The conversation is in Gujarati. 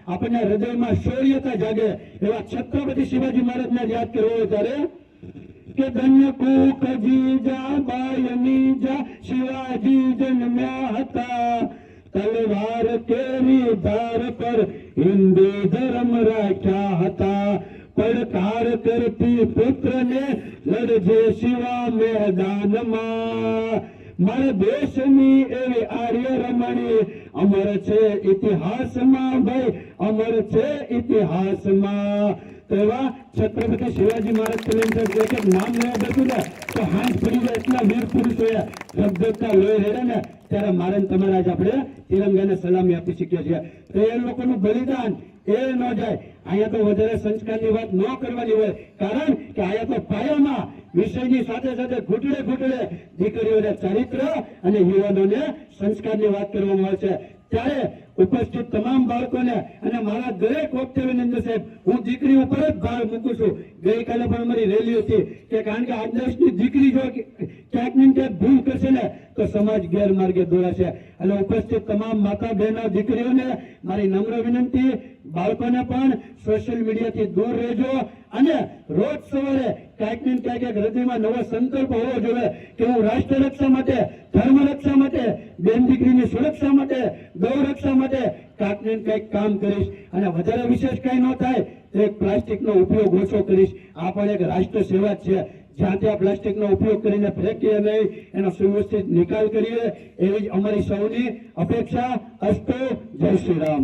આપણને હૃદયમાં શૌર્યતા જાગે એવા છત્રપતિ શિવાજી મહારાજને યાદ કરવો હોય ત્યારે કે ધન્ય કુક જીજાબાઈની જા શિવાજી જન્મ્યા હતા, તલવાર કેરી ધાર પર હિન્દુ ધર્મ રાખ્યા હતા, પડકાર કરતી પુત્રને લડજે શિવા મેદાનમાં, મારા દેશની એવી આર્ય રમણી અમર છે ઇતિહાસમાં, ભાઈ અમર છે ઇતિહાસમાં. તો એવા છત્રપતિ શિવાજી મહારાજ એક એક નામ લેવા બેઠું ને તો હાથ પડી જાય એટલા વીર પુરુષો ધબધબતા લોહી રેડે ને ત્યારે મારે તમારા જ આપણે તિરંગાને સલામી આપી શકીએ છીએ. તો એ લોકોનું બલિદાન એ ન જાય. અહીંયા તો વધારે સંસ્કારની વાત ન કરવાની હોય, કારણ કે અહીંયા તો પાયામાં વિષયની સાથે સાથે ઘૂંટડે ઘૂંટડે દીકરીઓને ચરિત્ર અને યુવાનોને સંસ્કારની વાત કરવામાં આવે છે. ત્યારે ઉપસ્થિત તમામ બાળકોને અને મારા દરેક વખતે વિનંતી સાહેબ, હું દીકરી ઉપર જ ભાર મૂકું છું. ગઈકાલે પણ અમારી રેલી હતી કે કારણ કે આ દેશની દીકરી જો ક્યાંક ને ક્યાંક ભૂલ કરશે ને તો સમાજ ગેરમાર્ગે દોરાશે. એટલે ઉપસ્થિત તમામ માતા બહેનો દીકરીઓને મારી નમ્ર વિનંતી, બાળકોને પણ સોશિયલ મીડિયાથી દૂર રહેજો અને રોજ સવારે ક્યાંક ને ક્યાંક એક હૃદયમાં નવો સંકલ્પ હોવો જોઈએ કે હું રાષ્ટ્ર રક્ષા માટે, ધર્મ રક્ષા માટે, બેન દીકરીની સુરક્ષા માટે, ગૌ રક્ષા માટે ક્યાંક ને ક્યાંક કામ કરીશ અને વધારે વિશેષ કઈ ન થાય તો એક પ્લાસ્ટિકનો ઉપયોગ ઓછો કરીશ. આ પણ એક રાષ્ટ્ર સેવા છે. જ્યાં ત્યાં પ્લાસ્ટિકનો ઉપયોગ કરીને ફેંકીએ નહીં, એનો સુવ્યવસ્થિત નિકાલ કરીએ એવી અમારી સૌની અપેક્ષા. અસ્તુ. જય શ્રી રામ.